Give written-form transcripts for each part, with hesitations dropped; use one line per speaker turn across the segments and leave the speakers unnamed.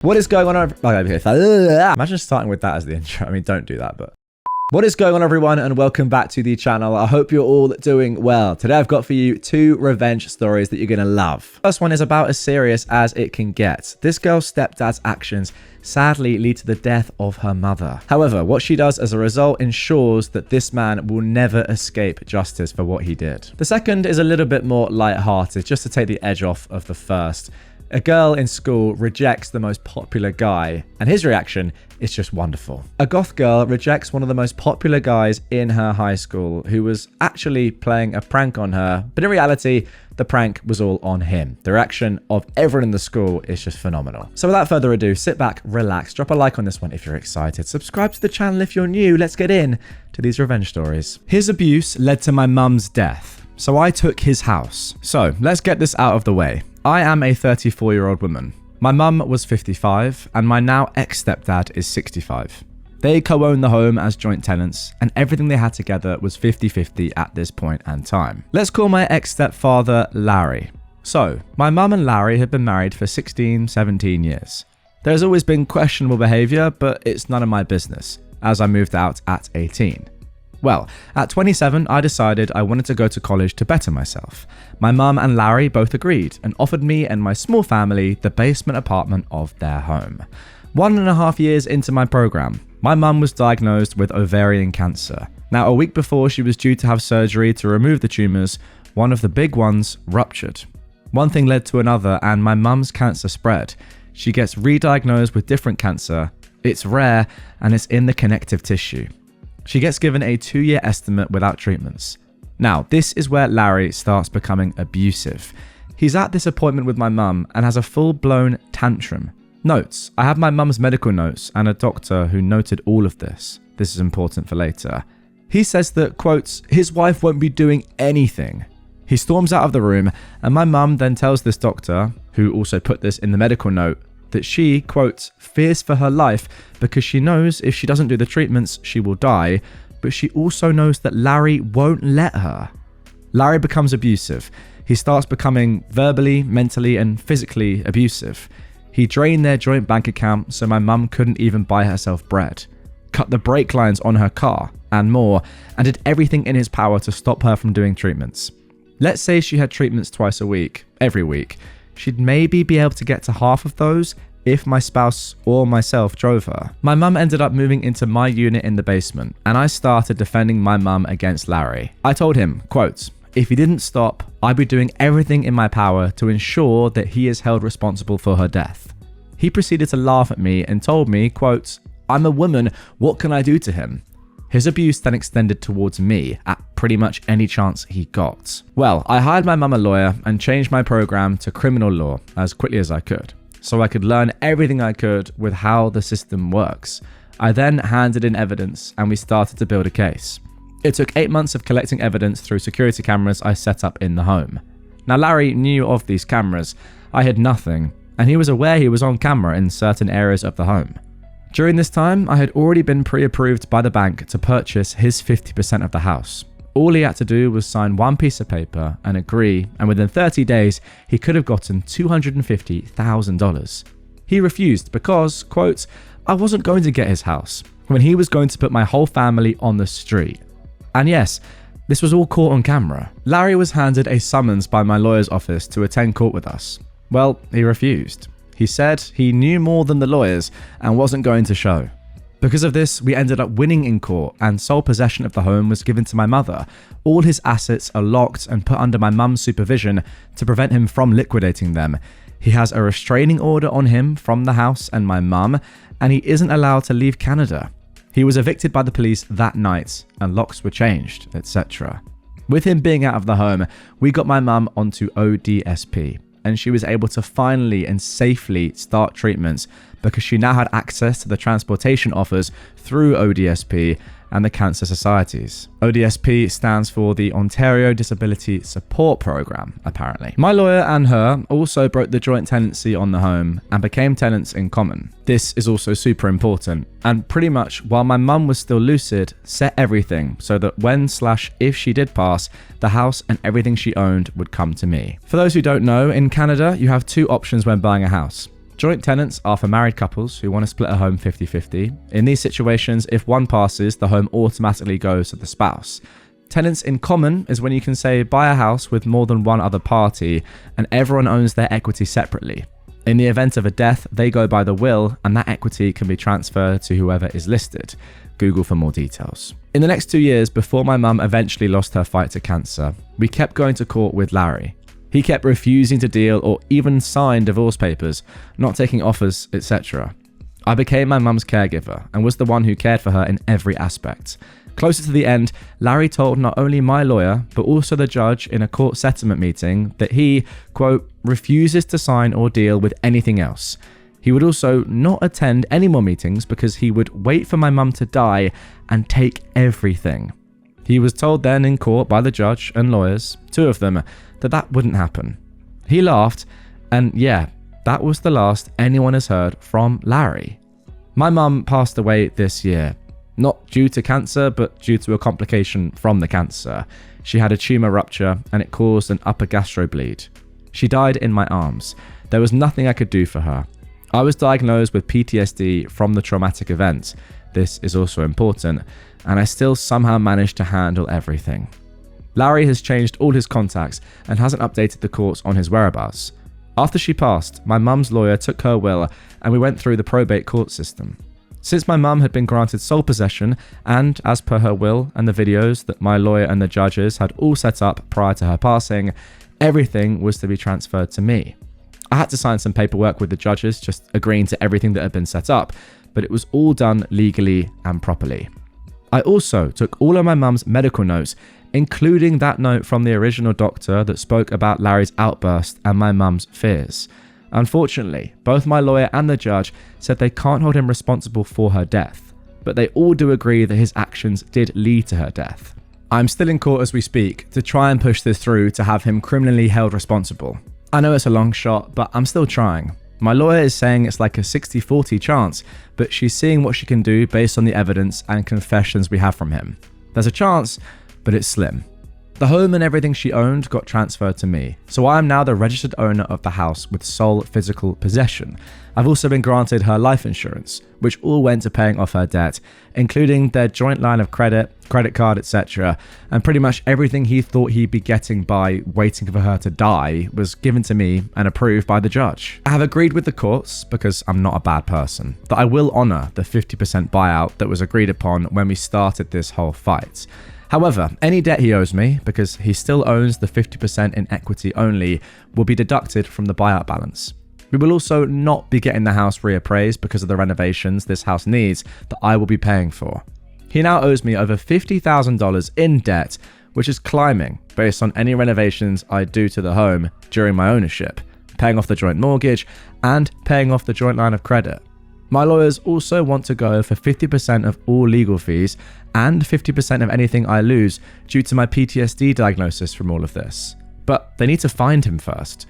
What is going on? Imagine starting with that as the intro. I mean, don't do that, but... What is going on, everyone, and welcome back to the channel. I hope you're all doing well. Today I've got for you 2 revenge stories that you're going to love. First one is about as serious as it can get. This girl's stepdad's actions sadly lead to the death of her mother. However, what she does as a result ensures that this man will never escape justice for what he did. The second is a little bit more light-hearted, just to take the edge off of the first. A girl in school rejects the most popular guy, and his reaction is just wonderful. A goth girl rejects one of the most popular guys in her high school who was actually playing a prank on her, but in reality, the prank was all on him. The reaction of everyone in the school is just phenomenal. So without further ado, sit back, relax, drop a like on this one if you're excited, subscribe to the channel if you're new. Let's get in to these revenge stories. His abuse led to my mum's death, so I took his house. So let's get this out of the way. I am a 34-year-old woman. My mum was 55 and my now ex-stepdad is 65. They co-own the home as joint tenants and everything they had together was 50-50 at this point and time. Let's call my ex-stepfather Larry. So, my mum and Larry have been married for 16-17 years. There's always been questionable behaviour, but it's none of my business, as I moved out at 18. Well, at 27, I decided I wanted to go to college to better myself. My mum and Larry both agreed and offered me and my small family the basement apartment of their home. 1.5 years into my program, my mum was diagnosed with ovarian cancer. Now, a week before she was due to have surgery to remove the tumours, one of the big ones ruptured. One thing led to another and my mum's cancer spread. She gets re-diagnosed with different cancer. It's rare and it's in the connective tissue. She gets given a 2-year estimate without treatments. Now, this is where Larry starts becoming abusive. He's at this appointment with my mum and has a full-blown tantrum. Notes: I have my mum's medical notes and a doctor who noted all of this. This is important for later. He says that, quotes, his wife won't be doing anything. He storms out of the room and my mum then tells this doctor, who also put this in the medical note, that she, quote, fears for her life because she knows if she doesn't do the treatments, she will die, but she also knows that Larry won't let her. Larry becomes abusive. He starts becoming verbally, mentally, and physically abusive. He drained their joint bank account so my mum couldn't even buy herself bread, cut the brake lines on her car, and more, and did everything in his power to stop her from doing treatments. Let's say she had treatments twice a week, every week. She'd maybe be able to get to half of those if my spouse or myself drove her. My mum ended up moving into my unit in the basement, and I started defending my mum against Larry. I told him, quote, if he didn't stop, I'd be doing everything in my power to ensure that he is held responsible for her death. He proceeded to laugh at me and told me, quote, I'm a woman, what can I do to him? His abuse then extended towards me at pretty much any chance he got. Well, I hired my mum a lawyer and changed my program to criminal law as quickly as I could, so I could learn everything I could with how the system works. I then handed in evidence and we started to build a case. It took 8 months of collecting evidence through security cameras I set up in the home. Now, Larry knew of these cameras. I had nothing, and he was aware he was on camera in certain areas of the home. During this time, I had already been pre-approved by the bank to purchase his 50% of the house. All he had to do was sign one piece of paper and agree, and within 30 days, he could have gotten $250,000. He refused because, quote, I wasn't going to get his house, when he was going to put my whole family on the street. And yes, this was all caught on camera. Larry was handed a summons by my lawyer's office to attend court with us. Well, he refused. He said he knew more than the lawyers and wasn't going to show. Because of this, we ended up winning in court and sole possession of the home was given to my mother. All his assets are locked and put under my mum's supervision to prevent him from liquidating them. He has a restraining order on him from the house and my mum, and he isn't allowed to leave Canada. He was evicted by the police that night and locks were changed, etc. With him being out of the home, we got my mum onto ODSP. And she was able to finally and safely start treatments because she now had access to the transportation offers through ODSP and the cancer societies. ODSP stands for the Ontario Disability Support Program, apparently. My lawyer and her also broke the joint tenancy on the home and became tenants in common. This is also super important, and pretty much while my mum was still lucid, set everything so that when/if she did pass, the house and everything she owned would come to me. For those who don't know, in Canada, you have 2 options when buying a house. Joint tenants are for married couples who want to split a home 50-50. In these situations, if one passes, the home automatically goes to the spouse. Tenants in common is when you can say buy a house with more than one other party and everyone owns their equity separately. In the event of a death, they go by the will and that equity can be transferred to whoever is listed. Google for more details. In the next 2 years, before my mum eventually lost her fight to cancer, we kept going to court with Larry. He kept refusing to deal or even sign divorce papers, not taking offers, etc. I became my mum's caregiver and was the one who cared for her in every aspect. Closer to the end, Larry told not only my lawyer, but also the judge in a court settlement meeting that he, quote, refuses to sign or deal with anything else. He would also not attend any more meetings because he would wait for my mum to die and take everything. He was told then in court by the judge and lawyers, 2 of them, that wouldn't happen. He laughed, and yeah, that was the last anyone has heard from Larry. My mum passed away this year. Not due to cancer, but due to a complication from the cancer. She had a tumour rupture and it caused an upper gastrobleed. She died in my arms. There was nothing I could do for her. I was diagnosed with PTSD from the traumatic event. This is also important, and I still somehow managed to handle everything. Larry has changed all his contacts and hasn't updated the courts on his whereabouts. After she passed, my mum's lawyer took her will and we went through the probate court system. Since my mum had been granted sole possession and, as per her will and the videos that my lawyer and the judges had all set up prior to her passing, everything was to be transferred to me. I had to sign some paperwork with the judges, just agreeing to everything that had been set up, but it was all done legally and properly. I also took all of my mum's medical notes, including that note from the original doctor that spoke about Larry's outburst and my mum's fears. Unfortunately, both my lawyer and the judge said they can't hold him responsible for her death, but they all do agree that his actions did lead to her death. I'm still in court as we speak to try and push this through to have him criminally held responsible. I know it's a long shot, but I'm still trying. My lawyer is saying it's like a 60-40 chance, but she's seeing what she can do based on the evidence and confessions we have from him. There's a chance, but it's slim. The home and everything she owned got transferred to me, so I am now the registered owner of the house with sole physical possession. I've also been granted her life insurance, which all went to paying off her debt, including their joint line of credit card, etc. And pretty much everything he thought he'd be getting by waiting for her to die was given to me and approved by the judge. I have agreed with the courts, because I'm not a bad person, that I will honour the 50% buyout that was agreed upon when we started this whole fight. However, any debt he owes me, because he still owns the 50% in equity only, will be deducted from the buyout balance. We will also not be getting the house reappraised because of the renovations this house needs that I will be paying for. He now owes me over $50,000 in debt, which is climbing based on any renovations I do to the home during my ownership, paying off the joint mortgage and paying off the joint line of credit. My lawyers also want to go for 50% of all legal fees and 50% of anything I lose due to my PTSD diagnosis from all of this. But they need to find him first.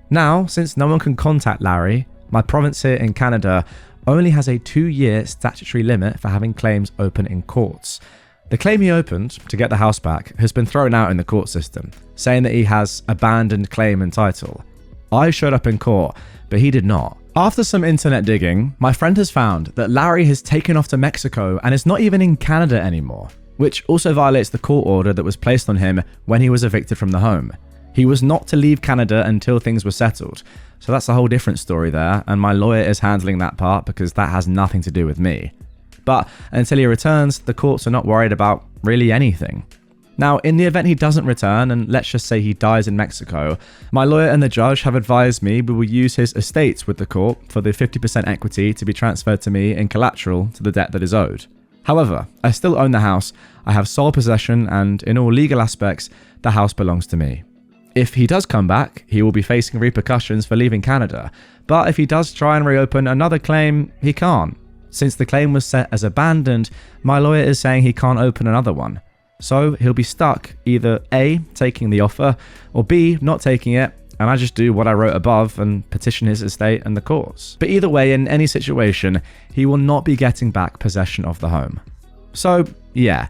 Now, since no one can contact Larry, my province here in Canada only has a 2-year statutory limit for having claims open in courts. The claim he opened to get the house back has been thrown out in the court system, saying that he has abandoned claim and title. I showed up in court, but he did not. After some internet digging, my friend has found that Larry has taken off to Mexico and is not even in Canada anymore, which also violates the court order that was placed on him when he was evicted from the home. He was not to leave Canada until things were settled, so that's a whole different story there, and my lawyer is handling that part because that has nothing to do with me. But until he returns, the courts are not worried about really anything. Now, in the event he doesn't return, and let's just say he dies in Mexico, my lawyer and the judge have advised me we will use his estates with the court for the 50% equity to be transferred to me in collateral to the debt that is owed. However, I still own the house, I have sole possession, and in all legal aspects, the house belongs to me. If he does come back, he will be facing repercussions for leaving Canada, but if he does try and reopen another claim, he can't. Since the claim was set as abandoned, my lawyer is saying he can't open another one. So he'll be stuck either A, taking the offer, or B, not taking it, and I just do what I wrote above and petition his estate and the courts. But either way, in any situation, he will not be getting back possession of the home. So, yeah.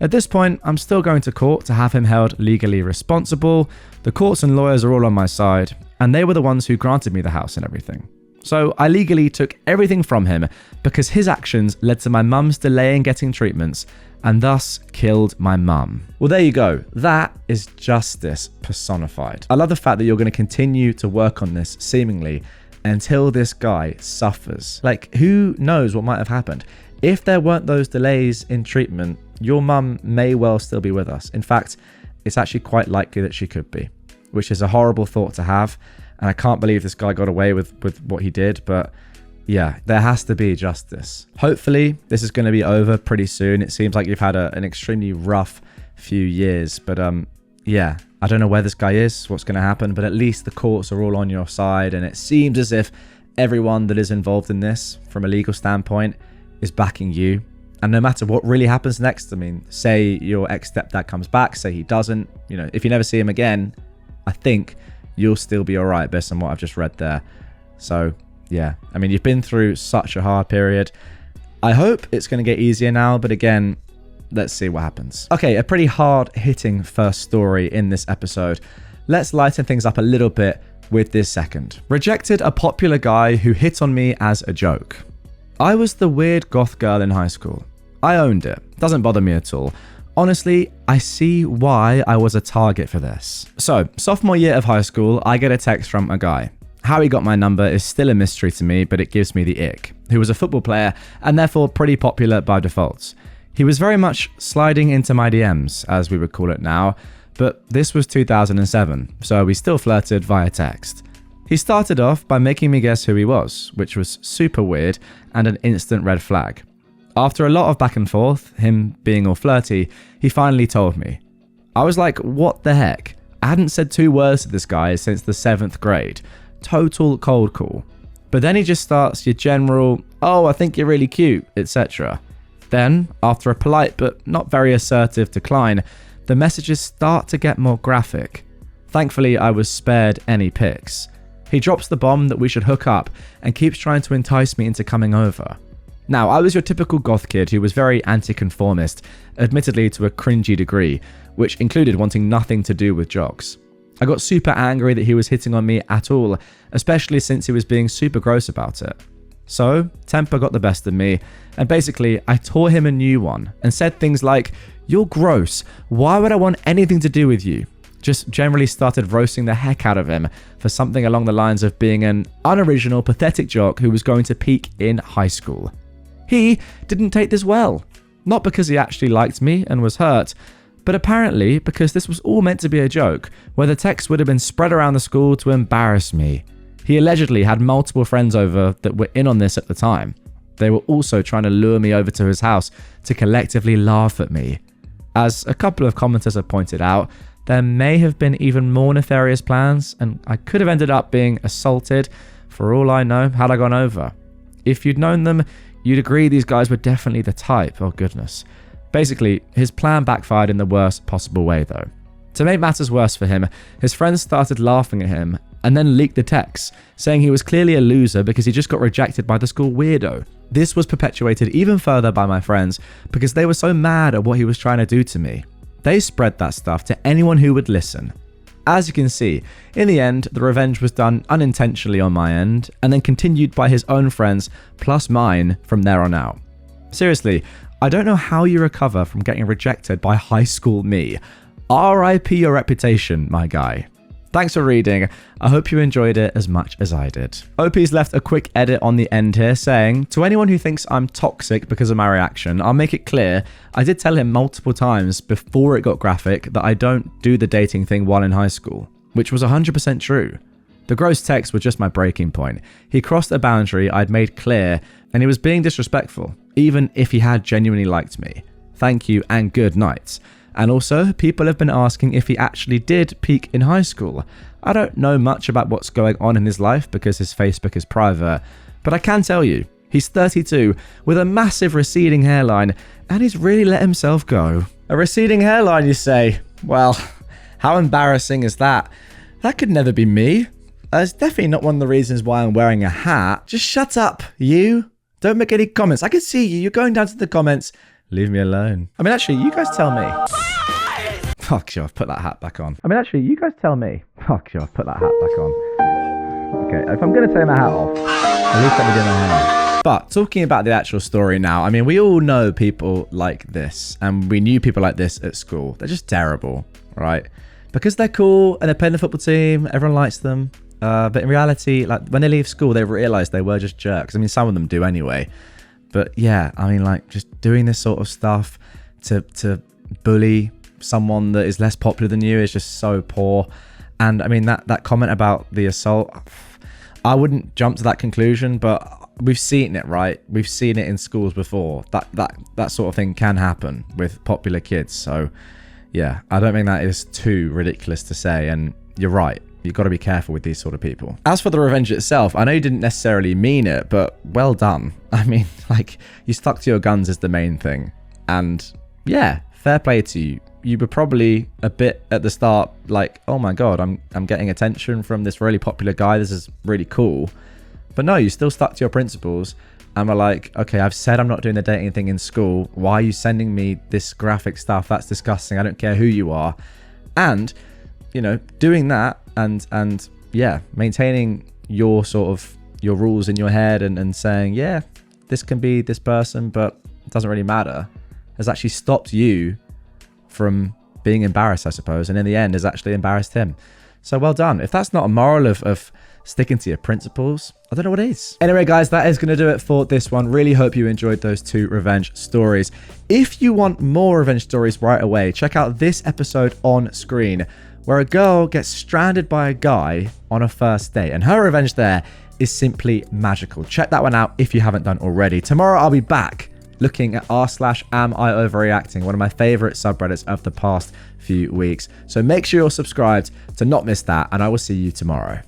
At this point, I'm still going to court to have him held legally responsible. The courts and lawyers are all on my side, and they were the ones who granted me the house and everything. So I legally took everything from him because his actions led to my mum's delay in getting treatments and thus killed my mum. Well, there you go. That is justice personified. I love the fact that you're going to continue to work on this seemingly until this guy suffers. Like, who knows what might have happened? If there weren't those delays in treatment, your mum may well still be with us. In fact, it's actually quite likely that she could be, which is a horrible thought to have. And I can't believe this guy got away with what he did, but yeah, there has to be justice. Hopefully, this is going to be over pretty soon. It seems like you've had an extremely rough few years, but yeah, I don't know where this guy is, what's going to happen, but at least the courts are all on your side, and it seems as if everyone that is involved in this, from a legal standpoint, is backing you. And no matter what really happens next, I mean, say your ex-stepdad comes back, say he doesn't, you know, if you never see him again, I think you'll still be all right based on what I've just read there. So yeah, I mean, you've been through such a hard period. I hope it's going to get easier now, but again, let's see what happens. Okay, a pretty hard-hitting first story in this episode. Let's lighten things up a little bit with this second. Rejected a popular guy who hit on me as a joke. I was the weird goth girl in high school. I owned it. Doesn't bother me at all. Honestly, I see why I was a target for this. So, sophomore year of high school, I get a text from a guy. How he got my number is still a mystery to me, but it gives me the ick. Who was a football player and therefore pretty popular by default. He was very much sliding into my DMs, as we would call it now, but this was 2007, so we still flirted via text. He started off by making me guess who he was, which was super weird and an instant red flag. After a lot of back and forth, him being all flirty, he finally told me. I was like, what the heck? I hadn't said 2 words to this guy since the 7th grade. Total cold call. But then he just starts your general, oh, I think you're really cute, etc. Then, after a polite but not very assertive decline, the messages start to get more graphic. Thankfully, I was spared any pics. He drops the bomb that we should hook up and keeps trying to entice me into coming over. Now, I was your typical goth kid who was very anti-conformist, admittedly to a cringy degree, which included wanting nothing to do with jocks. I got super angry that he was hitting on me at all, especially since he was being super gross about it. So, temper got the best of me, and basically, I tore him a new one and said things like, "You're gross, why would I want anything to do with you?" Just generally started roasting the heck out of him for something along the lines of being an unoriginal, pathetic jock who was going to peak in high school. He didn't take this well. Not because he actually liked me and was hurt, but apparently because this was all meant to be a joke, where the text would have been spread around the school to embarrass me. He allegedly had multiple friends over that were in on this at the time. They were also trying to lure me over to his house to collectively laugh at me. As a couple of commenters have pointed out, there may have been even more nefarious plans, and I could have ended up being assaulted, for all I know, had I gone over. If you'd known them, you'd agree these guys were definitely the type, oh goodness. Basically, his plan backfired in the worst possible way though. To make matters worse for him, his friends started laughing at him and then leaked the texts, saying he was clearly a loser because he just got rejected by the school weirdo. This was perpetuated even further by my friends because they were so mad at what he was trying to do to me. They spread that stuff to anyone who would listen. As you can see, in the end, the revenge was done unintentionally on my end and then continued by his own friends plus mine from there on out. Seriously, I don't know how you recover from getting rejected by high school me. RIP your reputation, my guy. Thanks for reading. I hope you enjoyed it as much as I did. OP's left a quick edit on the end here saying, to anyone who thinks I'm toxic because of my reaction, I'll make it clear, I did tell him multiple times before it got graphic that I don't do the dating thing while in high school, which was 100% true. The gross texts were just my breaking point. He crossed a boundary I'd made clear, and he was being disrespectful, even if he had genuinely liked me. Thank you and good night. And also, people have been asking if he actually did peak in high school. I don't know much about what's going on in his life because his Facebook is private, but I can tell you, he's 32 with a massive receding hairline and he's really let himself go. A receding hairline, you say? Well, how embarrassing is that? That could never be me. It's definitely not one of the reasons why I'm wearing a hat. Just shut up, you. Don't make any comments. I can see you. You're going down to the comments. Leave me alone. I mean, actually, you guys tell me. Fuck you, I've put that hat back on. I mean, actually, you guys tell me. Fuck you, I've put that hat back on. Okay, if I'm going to take my hat off, at least let me do my hair. But talking about the actual story now, I mean, we all know people like this, and we knew people like this at school. They're just terrible, right? Because they're cool and they're playing the football team, everyone likes them. But in reality, like when they leave school, they realize they were just jerks. I mean, some of them do anyway. But yeah, I mean, like just doing this sort of stuff to bully someone that is less popular than you is just so poor. And I mean, that comment about the assault, I wouldn't jump to that conclusion, but we've seen it, right? We've seen it in schools before. That sort of thing can happen with popular kids. So yeah, I don't think that is too ridiculous to say. And you're right. You've got to be careful with these sort of people. As for the revenge itself, I know you didn't necessarily mean it, but well done. I mean, like, you stuck to your guns is the main thing. And yeah, fair play to you. You were probably a bit at the start like, oh my God, I'm getting attention from this really popular guy. This is really cool. But no, you still stuck to your principles and were like, okay, I've said I'm not doing the dating thing in school. Why are you sending me this graphic stuff? That's disgusting. I don't care who you are. And, you know, doing that and yeah, maintaining your sort of your rules in your head and saying, yeah, this can be this person, but it doesn't really matter, has actually stopped you from being embarrassed, I suppose, and in the end has actually embarrassed him. So well done. If that's not a moral of sticking to your principles, I don't know what is. Anyway, guys, that is going to do it for this one. Really hope you enjoyed those 2 revenge stories. If you want more revenge stories right away, check out this episode on screen, where a girl gets stranded by a guy on a first date, and her revenge there is simply magical. Check that one out if you haven't done already. Tomorrow I'll be back looking at r/am I overreacting, one of my favorite subreddits of the past few weeks. So make sure you're subscribed to not miss that, and I will see you tomorrow.